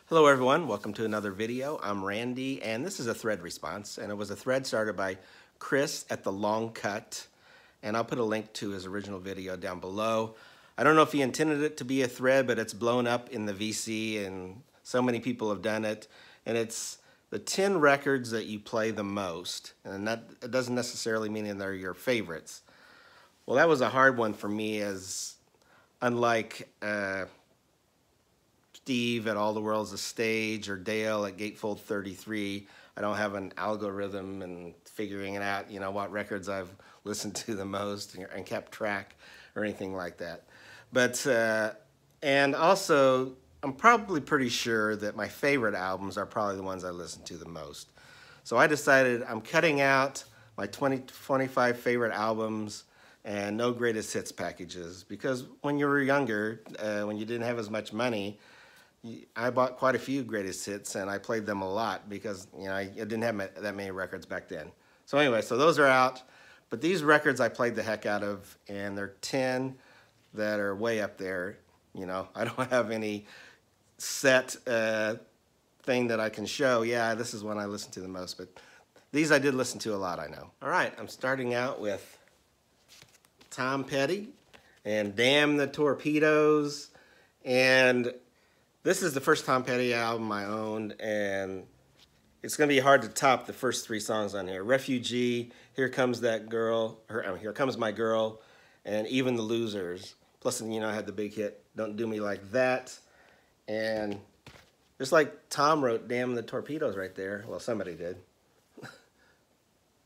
Hello everyone, welcome to another video. I'm Randy and this is a thread response, and it was a thread started by Chris at The Long Cut, and I'll put a link to his original video down below. I don't know if he intended it to be a thread, but it's blown up in the VC and so many people have done it, and it's the 10 records that you play the most, and that it doesn't necessarily mean they're your favorites. Well, that was a hard one for me, as unlike Steve at All the World's a Stage or Dale at Gatefold 33, I don't have an algorithm and figuring it out, what records I've listened to the most and kept track or anything like that. But, and also, I'm probably pretty sure that my favorite albums are probably the ones I listen to the most. So I decided I'm cutting out my 25 favorite albums and no greatest hits packages, because when you were younger, when you didn't have as much money, I bought quite a few greatest hits and I played them a lot because I didn't have that many records back then. So anyway, so those are out, but these records I played the heck out of, and they're 10 that are way up there. I don't have any set thing that I can show. Yeah, this is one I listen to the most, but these I did listen to a lot, I know. All right, I'm starting out with Tom Petty and Damn the Torpedoes, and this is the first Tom Petty album I owned, and it's going to be hard to top the first three songs on here. Refugee, Here Comes That Girl, Here Comes My Girl, and Even the Losers. Plus, I had the big hit, Don't Do Me Like That. And just like Tom wrote Damn the Torpedoes right there. Well, somebody did.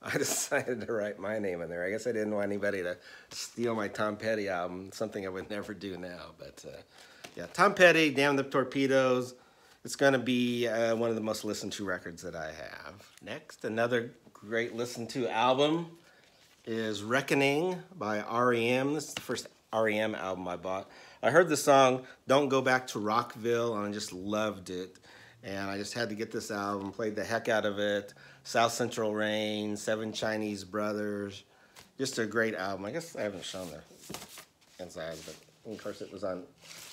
I decided to write my name in there. I guess I didn't want anybody to steal my Tom Petty album, something I would never do now, but... yeah, Tom Petty, Damn the Torpedoes. It's going to be one of the most listened to records that I have. Next, another great listened to album is Reckoning by R.E.M. This is the first R.E.M. album I bought. I heard the song Don't Go Back to Rockville, and I just loved it. And I just had to get this album, played the heck out of it. South Central Rain, Seven Chinese Brothers. Just a great album. I guess I haven't shown the inside, but of course it was on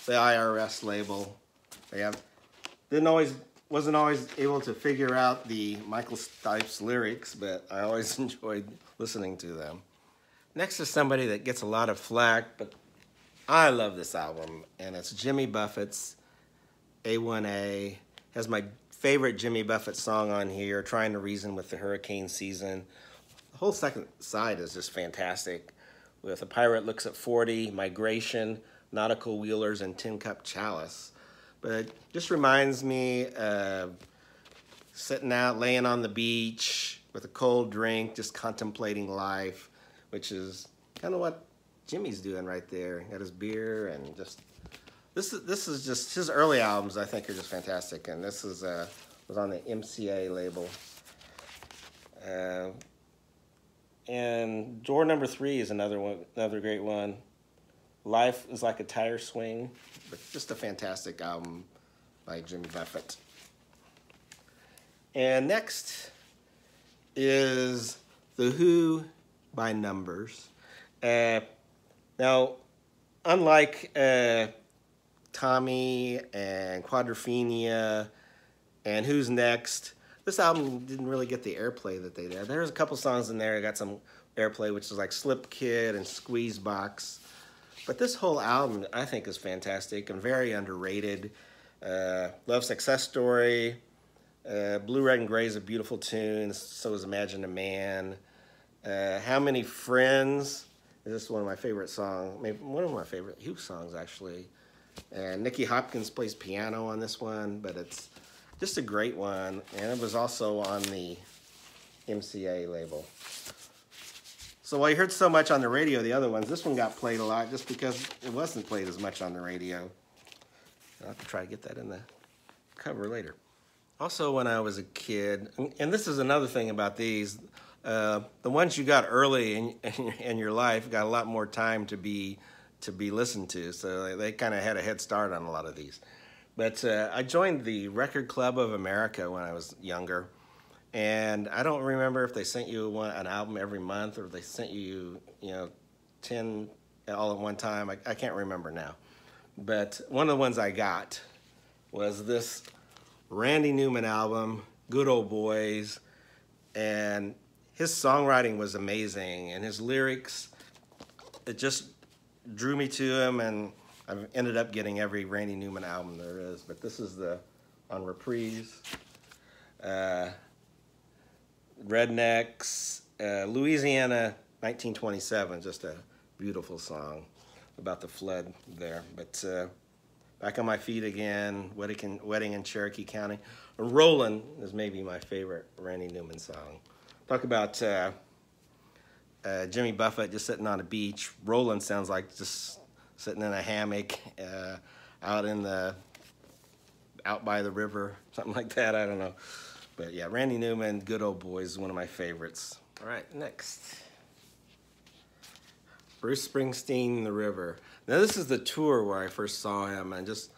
the IRS label. Wasn't always able to figure out the Michael Stipe's lyrics, but I always enjoyed listening to them. Next is somebody that gets a lot of flack, but I love this album, and it's Jimmy Buffett's A1A. Has my favorite Jimmy Buffett song on here, Trying to Reason with the Hurricane Season. The whole second side is just fantastic, with A Pirate Looks at 40, Migration, Nautical Wheelers, and Tin Cup Chalice. But it just reminds me of sitting out, laying on the beach with a cold drink, just contemplating life, which is kind of what Jimmy's doing right there. Got his beer, and just this is just his early albums. I think are just fantastic, and this is was on the MCA label. And Door Number 3 is another great one. Life is Like a Tire Swing, but just a fantastic album by Jimmy Buffett. And next is The Who by Numbers. Now, unlike Tommy and Quadrophenia and Who's Next, this album didn't really get the airplay that they did. There's a couple songs in there that got some airplay, which is like Slip Kid and Squeeze Box. But this whole album, I think, is fantastic and very underrated. Love Success Story, Blue, Red, and Gray is a beautiful tune. So is Imagine a Man. How Many Friends is just one of my favorite songs. Maybe one of my favorite Who songs, actually. And Nicky Hopkins plays piano on this one, but it's just a great one. And it was also on the MCA label. So while you heard so much on the radio, the other ones, this one got played a lot just because it wasn't played as much on the radio. I'll have to try to get that in the cover later. Also, when I was a kid, and this is another thing about these, the ones you got early in your life got a lot more time to be listened to, so they kind of had a head start on a lot of these. But I joined the Record Club of America when I was younger. And I don't remember if they sent you an album every month or if they sent you, 10 all at one time. I can't remember now. But one of the ones I got was this Randy Newman album, Good Old Boys, and his songwriting was amazing, and his lyrics, it just drew me to him, and I've ended up getting every Randy Newman album there is. But this is the on Reprise, Rednecks, Louisiana 1927, just a beautiful song about the flood there. But Back on My Feet Again, Wedding in Cherokee County. Rollin' is maybe my favorite Randy Newman song. Talk about Jimmy Buffett just sitting on a beach. Rollin' sounds like just sitting in a hammock out by the river, something like that, I don't know. But yeah, Randy Newman, Good Old Boys is one of my favorites. All right, next. Bruce Springsteen, The River. Now this is the tour where I first saw him, and just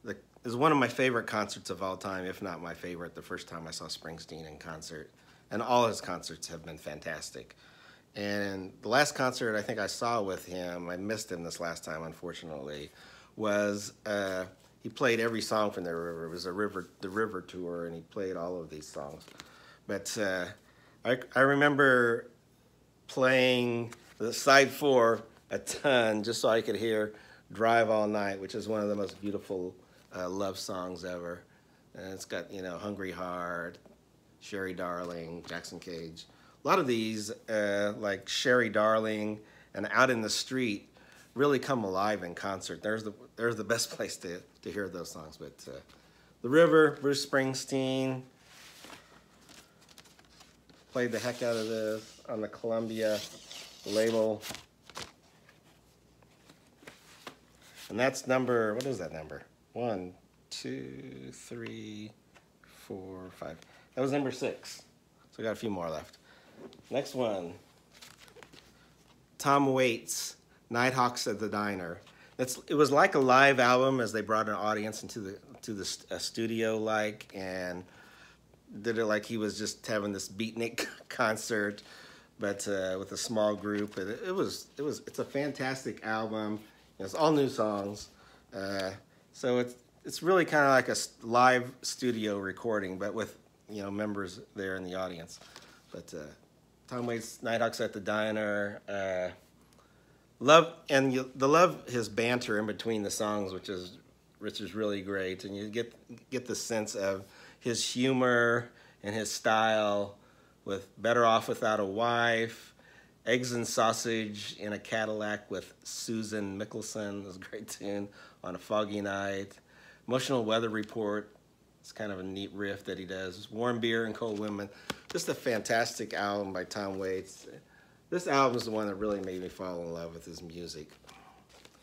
it was one of my favorite concerts of all time, if not my favorite, the first time I saw Springsteen in concert. And all his concerts have been fantastic. And the last concert I think I saw with him, I missed him this last time unfortunately, was he played every song from The River. It was the River tour, and he played all of these songs. But I remember playing the side 4 a ton just so I could hear Drive All Night, which is one of the most beautiful love songs ever. And it's got, you know, Hungry Heart, Sherry Darling, Jackson Cage. A lot of these, like Sherry Darling and Out in the Street, really come alive in concert. There's the best place to hear those songs. But The River, Bruce Springsteen, played the heck out of this on the Columbia label. And that's number, what is that number? 1, 2, 3, 4, 5. That was number 6. So we got a few more left. Next one. Tom Waits, Nighthawks at the Diner. It was like a live album, as they brought an audience into the studio, and did it like he was just having this beatnik concert, but with a small group. It's a fantastic album. It's all new songs, so it's really kind of like a live studio recording, but with, you know, members there in the audience. But Tom Waits, Nighthawks at the Diner. Love his banter in between the songs, which is really great, and you get the sense of his humor and his style with Better Off Without a Wife, Eggs and Sausage in a Cadillac with Susan Mickelson, is a great tune, On a Foggy Night. Emotional Weather Report, it's kind of a neat riff that he does. Warm Beer and Cold Women, just a fantastic album by Tom Waits. This album is the one that really made me fall in love with his music,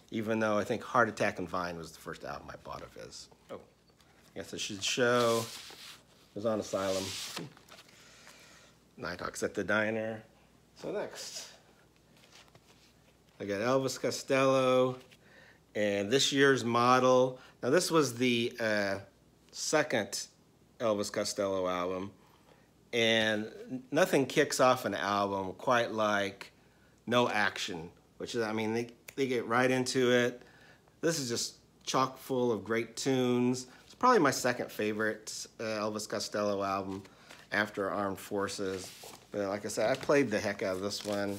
even though I think Heart Attack and Vine was the first album I bought of his. Oh, I guess I should show. It was on Asylum. Nighthawks at the Diner. So next, I got Elvis Costello and This Year's Model. Now this was the second Elvis Costello album, and nothing kicks off an album quite like No Action, which is, I mean, they get right into it. This is just chock full of great tunes. It's probably my second favorite Elvis Costello album after Armed Forces. But like I said, I played the heck out of this one.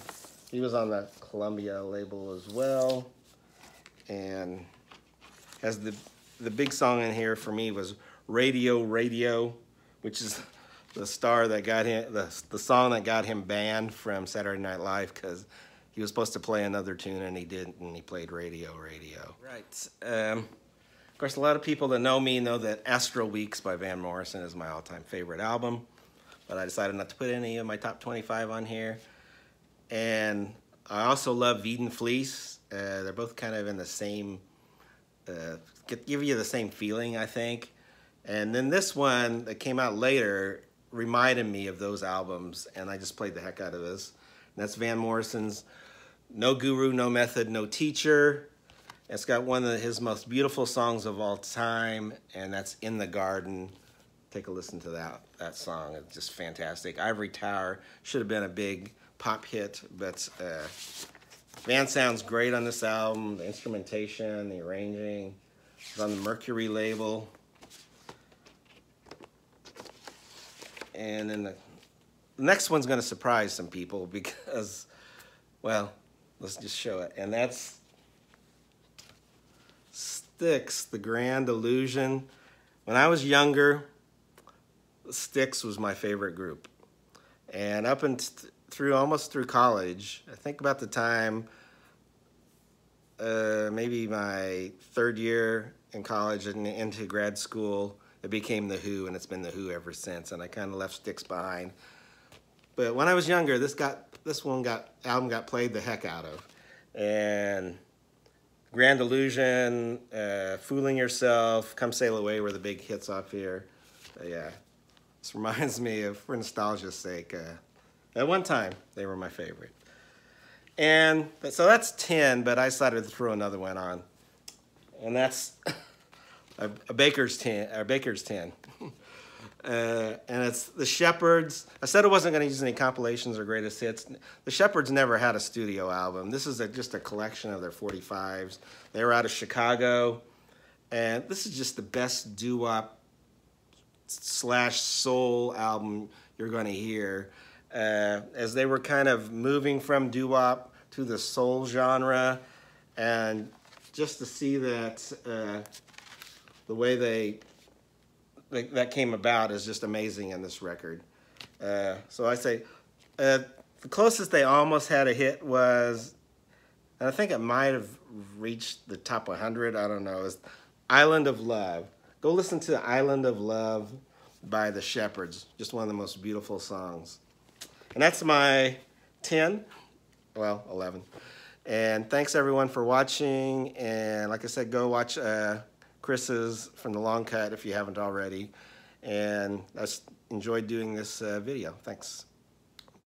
He was on the Columbia label as well. And as the big song in here for me was Radio Radio, which is the star that got him, the song that got him banned from Saturday Night Live, because he was supposed to play another tune and he didn't, and he played Radio Radio. Right. Of course, a lot of people that know me know that Astro Weeks by Van Morrison is my all-time favorite album, but I decided not to put any of my top 25 on here. And I also love Weed and Fleece. They're both kind of in the same, give you the same feeling, I think. And then this one that came out later reminded me of those albums, and I just played the heck out of this. And that's Van Morrison's No Guru, No Method, No Teacher. It's got one of his most beautiful songs of all time, and that's In the Garden. Take a listen to that song. It's just fantastic. Ivory Tower should have been a big pop hit, but Van sounds great on this album. The instrumentation, the arranging. It's on the Mercury label. And then the next one's going to surprise some people because, well, let's just show it. And that's Styx, The Grand Illusion. When I was younger, Styx was my favorite group. And up and through almost through college, I think about the time, maybe my third year in college and into grad school, it became The Who, and it's been The Who ever since. And I kind of left Styx behind. But when I was younger, this album got played the heck out of. And Grand Illusion, Fooling Yourself, Come Sail Away were the big hits off here. Yeah, this reminds me of, for nostalgia's sake, at one time they were my favorite. And so that's 10, but I decided to throw another one on. And that's a Baker's 10. And it's the Shepherds. I said I wasn't going to use any compilations or greatest hits. The Shepherds never had a studio album. This is just a collection of their 45s. They were out of Chicago. And this is just the best doo-wop / soul album you're going to hear. As they were kind of moving from doo-wop to the soul genre. And just to see that, the way that came about is just amazing in this record. So I say the closest they almost had a hit was, and I think it might have reached the top 100, I don't know, is Island of Love. Go listen to Island of Love by the Shepherds. Just one of the most beautiful songs. And that's my 10, well, 11. And thanks everyone for watching. And like I said, go watch Chris's from The Long Cut if you haven't already. And I enjoyed doing this video. Thanks.